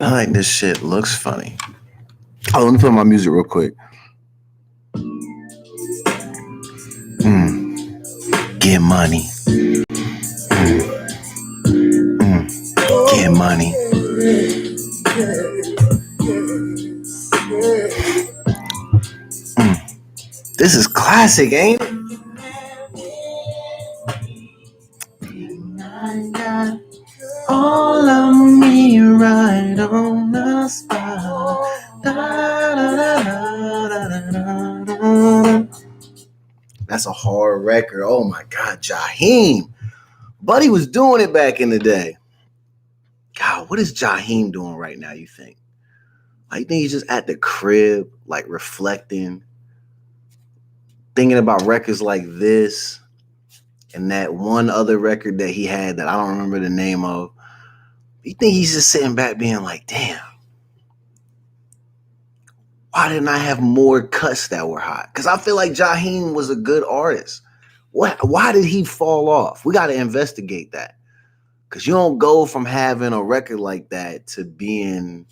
I like this shit. Looks funny. Oh, let me put my music real quick. Mm, get money. Get money. This is classic, ain't it? I got all of me right on the spot. Da, da, da, da, da, da, da. That's a hard record. Oh my God, Jaheim. Buddy was doing it back in the day. God, what is Jaheim doing right now, you think? I think he's just at the crib, like reflecting, thinking about records like this and that one other record that he had that I don't remember the name of. You think he's just sitting back being like, damn, why didn't I have more cuts that were hot? Because I feel like Jaheim was a good artist. Why did he fall off? We got to investigate that. Because you don't go from having a record like that to being,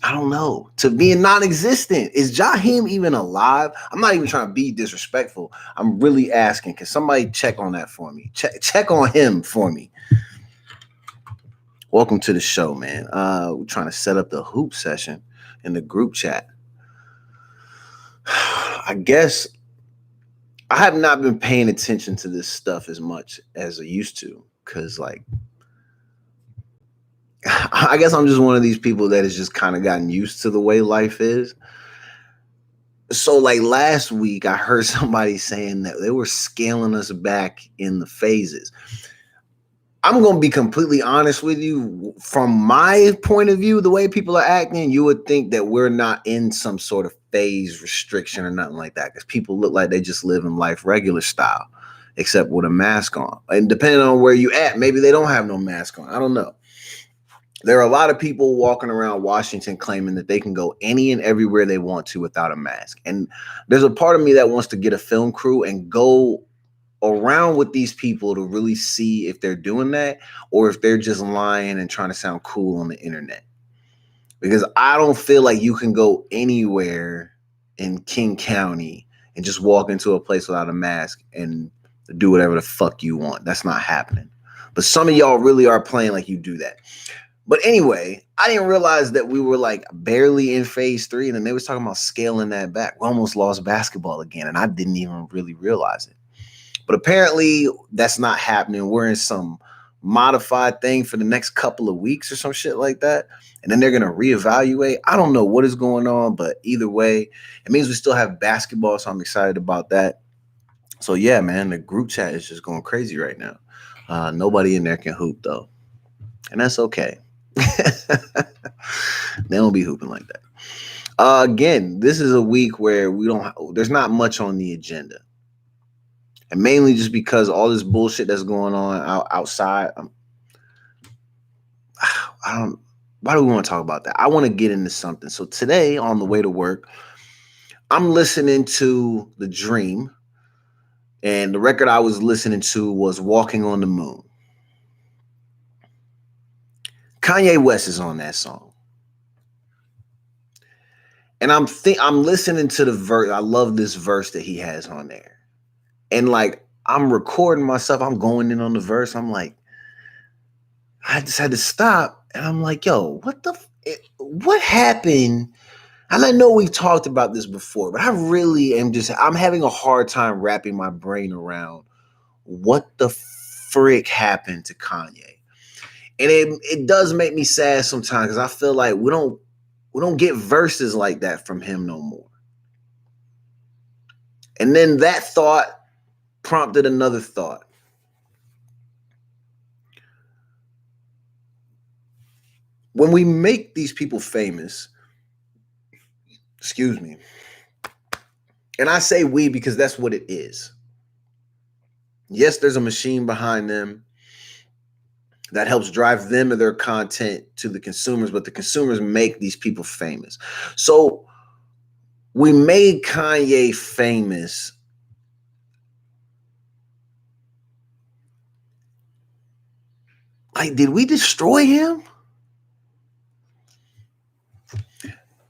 I don't know, to being non-existent. Is Jaheim even alive? I'm not even trying to be disrespectful. I'm really asking. Can somebody check on that for me? Check on him for me. Welcome to the show, man. We're trying to set up the hoop session in the group chat. I guess I have not been paying attention to this stuff as much as I used to. Because, like, I guess I'm just one of these people that has just kind of gotten used to the way life is. So, like, last week, I heard somebody saying that they were scaling us back in the phases. I'm going to be completely honest with you. From my point of view, the way people are acting, you would think that we're not in some sort of phase restriction or nothing like that, because people look like they just live in life regular style, except with a mask on. And depending on where you at, maybe they don't have no mask on. I don't know. There are a lot of people walking around Washington claiming that they can go any and everywhere they want to without a mask. And there's a part of me that wants to get a film crew and go around with these people to really see if they're doing that or if they're just lying and trying to sound cool on the internet. Because I don't feel like you can go anywhere in King County and just walk into a place without a mask and do whatever the fuck you want. That's not happening. But some of y'all really are playing like you do that. But anyway, I didn't realize that we were like barely in phase 3, and then they was talking about scaling that back. We almost lost basketball again, and I didn't even really realize it. But apparently that's not happening. We're in some modified thing for the next couple of weeks or some shit like that. And then they're going to reevaluate. I don't know what is going on, but either way, it means we still have basketball. So I'm excited about that. So yeah, man, the group chat is just going crazy right now. Nobody in there can hoop though. And that's okay. They don't be hooping like that. Again, this is a week where there's not much on the agenda. And mainly just because all this bullshit that's going on outside. Why do we want to talk about that? I want to get into something. So today on the way to work, I'm listening to The Dream. And the record I was listening to was Walking on the Moon. Kanye West is on that song. And I'm listening to the verse. I love this verse that he has on there. And like I'm recording myself, I'm going in on the verse. I'm like, I just had to stop. And I'm like, yo, what happened? And I know we've talked about this before, but I really I'm having a hard time wrapping my brain around what the frick happened to Kanye. And it does make me sad sometimes because I feel like we don't get verses like that from him no more. And then that thought prompted another thought. When we make these people famous, excuse me, and I say we because that's what it is. Yes, there's a machine behind them that helps drive them and their content to the consumers, but the consumers make these people famous. So we made Kanye famous. Like, did we destroy him?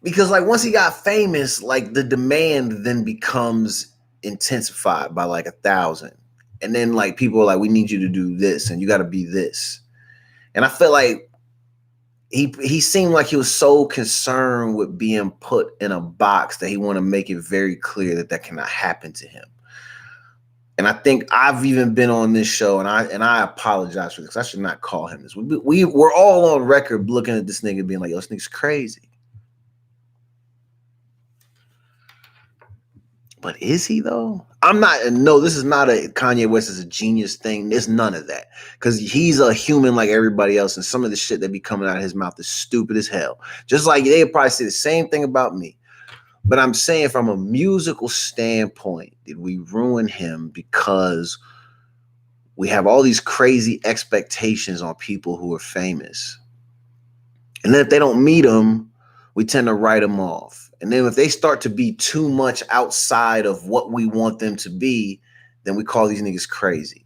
Because like once he got famous, like the demand then becomes intensified by like 1,000. And then like people are like, we need you to do this and you got to be this. And I feel like he seemed like he was so concerned with being put in a box that he want to make it very clear that that cannot happen to him. And I think I've even been on this show, and I apologize for this. I should not call him this. We're all on record looking at this nigga being like, yo, this nigga's crazy. But is he though? I'm not. No, this is not a Kanye West is a genius thing. There's none of that because he's a human like everybody else, and some of the shit that be coming out of his mouth is stupid as hell. Just like they probably say the same thing about me. But I'm saying from a musical standpoint, did we ruin him because we have all these crazy expectations on people who are famous, and then if they don't meet them, we tend to write them off. And then if they start to be too much outside of what we want them to be, then we call these niggas crazy.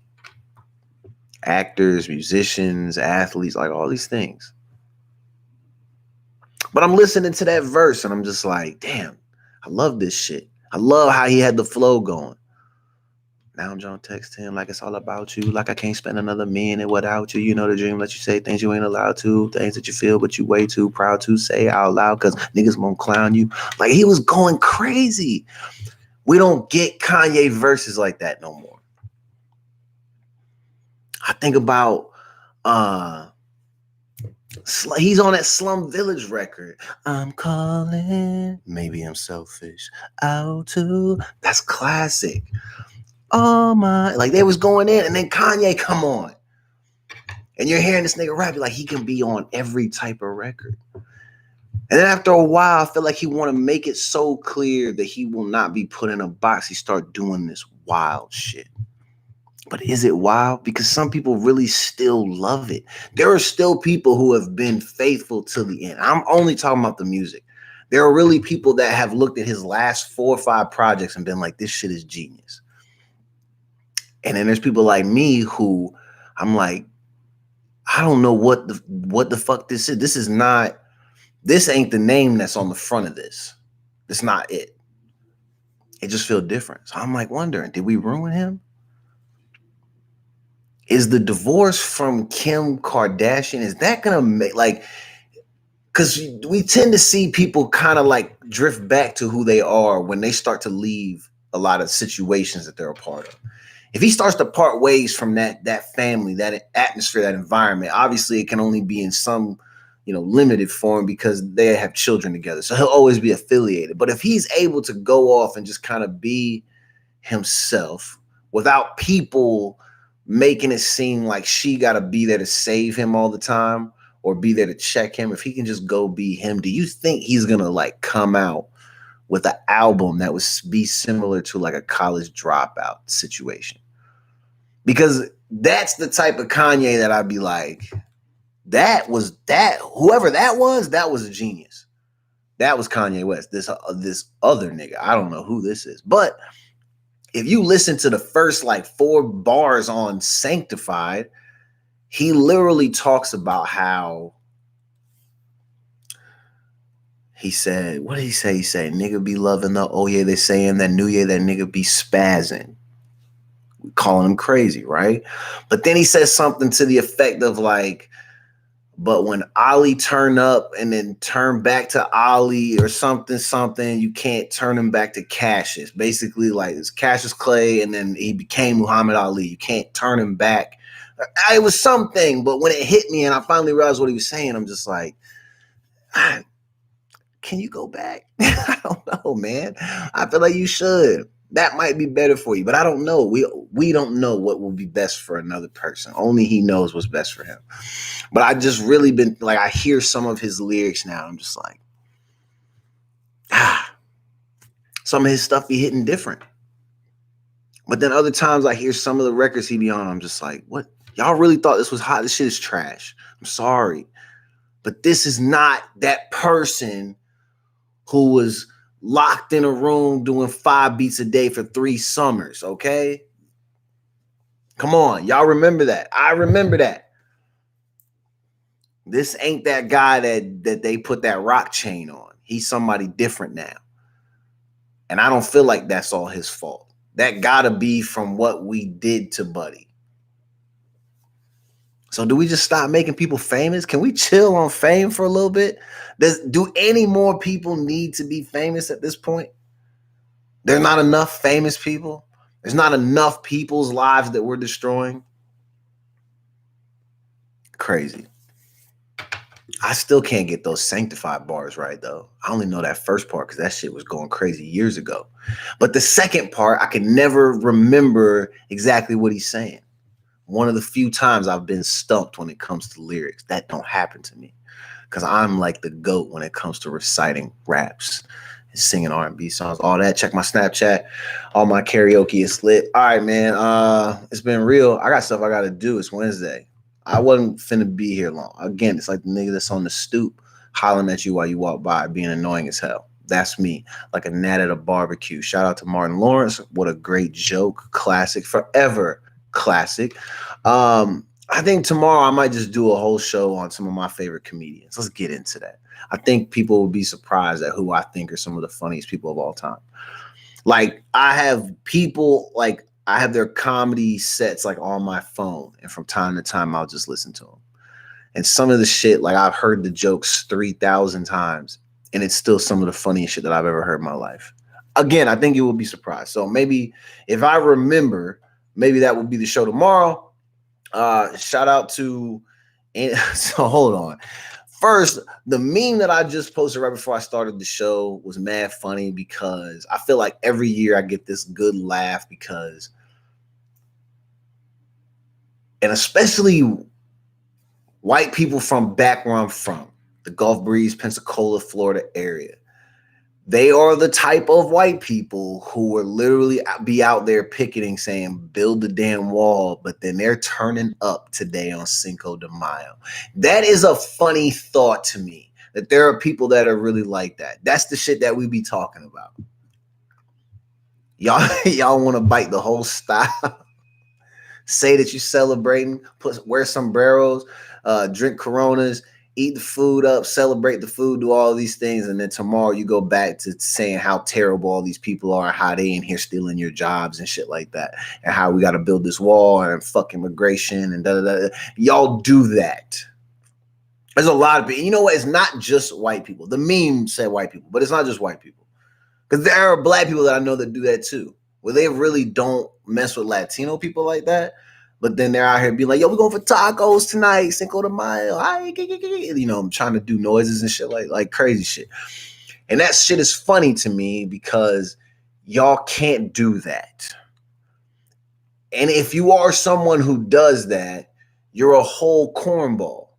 Actors, musicians, athletes, like all these things. But I'm listening to that verse and I'm just like, damn, I love this shit. I love how he had the flow going. Now John text him like it's all about you, like I can't spend another minute without you. You know the dream let you say things you ain't allowed to, things that you feel but you way too proud to say out loud because niggas won't clown you. Like he was going crazy. We don't get Kanye verses like that no more. I think about he's on that Slum Village record. I'm calling, maybe I'm selfish, out too. That's classic. Oh my, like they was going in and then Kanye come on. And you're hearing this nigga rap, like he can be on every type of record. And then after a while, I feel like he want to make it so clear that he will not be put in a box. He start doing this wild shit. But is it wild? Because some people really still love it. There are still people who have been faithful to the end. I'm only talking about the music. There are really people that have looked at his last 4 or 5 projects and been like, this shit is genius. And then there's people like me who I'm like, I don't know what the fuck this is. This ain't the name that's on the front of this. It's not it. It just feels different. So I'm like wondering, did we ruin him? Is the divorce from Kim Kardashian, is that gonna make like, because we tend to see people kind of like drift back to who they are when they start to leave a lot of situations that they're a part of. If he starts to part ways from that family, that atmosphere, that environment, obviously it can only be in some, limited form because they have children together. So he'll always be affiliated. But if he's able to go off and just kind of be himself without people making it seem like she got to be there to save him all the time or be there to check him, if he can just go be him, do you think he's going to like come out with an album that would be similar to like a college dropout situation? Because that's the type of Kanye that I'd be like, whoever that was a genius. That was Kanye West. This other nigga, I don't know who this is. But if you listen to the first like 4 bars on Sanctified, he literally talks about how he said, what did he say? He said, nigga be loving the, oh yeah, they saying that new year that nigga be spazzing. Calling him crazy, right? But then he says something to the effect of like, but when Ollie turn up and then turn back to Ollie or something, you can't turn him back to Cassius. Basically, like it's Cassius Clay and then he became Muhammad Ali. You can't turn him back. It was something, but when it hit me and I finally realized what he was saying, I'm just like, can you go back? I don't know, man. I feel like you should. That might be better for you, but I don't know. We don't know what will be best for another person. Only he knows what's best for him. But I just really been like, I hear some of his lyrics now. I'm just like, some of his stuff be hitting different. But then other times I hear some of the records he be on. I'm just like, what? Y'all really thought this was hot? This shit is trash. I'm sorry. But this is not that person who was locked in a room doing 5 beats a day for 3 summers, okay? Come on, y'all remember that. I remember that. This ain't that guy that they put that rock chain on. He's somebody different now. And I don't feel like that's all his fault. That gotta be from what we did to Buddy. So do we just stop making people famous? Can we chill on fame for a little bit? Do any more people need to be famous at this point? There's not enough famous people. There's not enough people's lives that we're destroying. Crazy. I still can't get those sanctified bars right, though. I only know that first part because that shit was going crazy years ago. But the second part, I can never remember exactly what he's saying. One of the few times I've been stumped when it comes to lyrics. That don't happen to me because I'm like the GOAT when it comes to reciting raps and singing R&B songs, all that. Check my Snapchat. All my karaoke is lit. All right, man. It's been real. I got stuff I got to do. It's Wednesday. I wasn't finna be here long. Again, it's like the nigga that's on the stoop hollering at you while you walk by, being annoying as hell. That's me, like a gnat at a barbecue. Shout out to Martin Lawrence. What a great joke. Classic. Forever classic. I think tomorrow I might just do a whole show on some of my favorite comedians. Let's get into that. I think people will be surprised at who I think are some of the funniest people of all time. Like, I have people, like, I have their comedy sets like on my phone, and from time to time I'll just listen to them. And some of the shit, like, I've heard the jokes 3,000 times, and it's still some of the funniest shit that I've ever heard in my life. Again, I think you will be surprised. So maybe if I remember, maybe that will be the show tomorrow. Shout out to, so hold on. First, the meme that I just posted right before I started the show was mad funny because I feel like every year I get this good laugh because, and especially white people from back where I'm from, the Gulf Breeze, Pensacola, Florida area. They are the type of white people who will literally be out there picketing saying, build the damn wall, but then they're turning up today on Cinco de Mayo. That is a funny thought to me, that there are people that are really like that. That's the shit that we be talking about. Y'all want to bite the whole style. Say that you celebrating, wear sombreros, drink Coronas, eat the food up, celebrate the food, do all these things, and then tomorrow you go back to saying how terrible all these people are, how they in here stealing your jobs and shit like that, and how we got to build this wall and fuck immigration and da da da. Y'all do that. There's a lot of people. You know what? It's not just white people. The meme said white people, but it's not just white people. Because there are black people that I know that do that too, where they really don't mess with Latino people like that. But then they're out here being like, yo, we're going for tacos tonight, Cinco de Mayo. You know, I'm trying to do noises and shit like crazy shit. And that shit is funny to me because y'all can't do that. And if you are someone who does that, you're a whole cornball.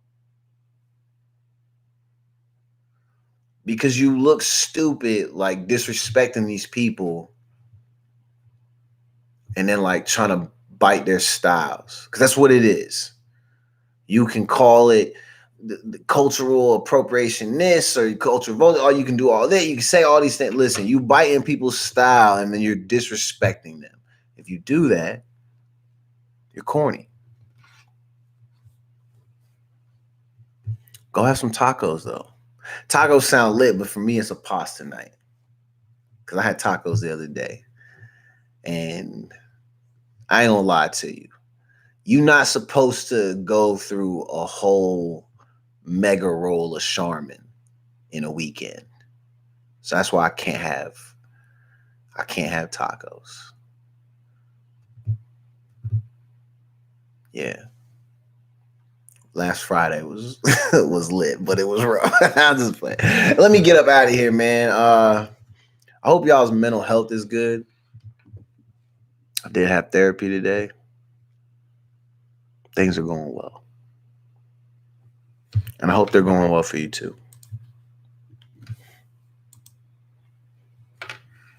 Because you look stupid, like disrespecting these people and then like trying to bite their styles, because that's what it is. You can call it the cultural appropriation this or cultural vote, or you can do all that. You can say all these things. Listen, you biting people's style and then you're disrespecting them. If you do that, you're corny. Go have some tacos though. Tacos sound lit, but for me it's a pasta night. Because I had tacos the other day. And I ain't gonna lie to you. You're not supposed to go through a whole mega roll of Charmin in a weekend. So that's why I can't have tacos. Yeah. Last Friday was was lit, but it was rough. I'll just play. Let me get up out of here, man. I hope y'all's mental health is good. I did have therapy today. Things are going well. And I hope they're going well for you too.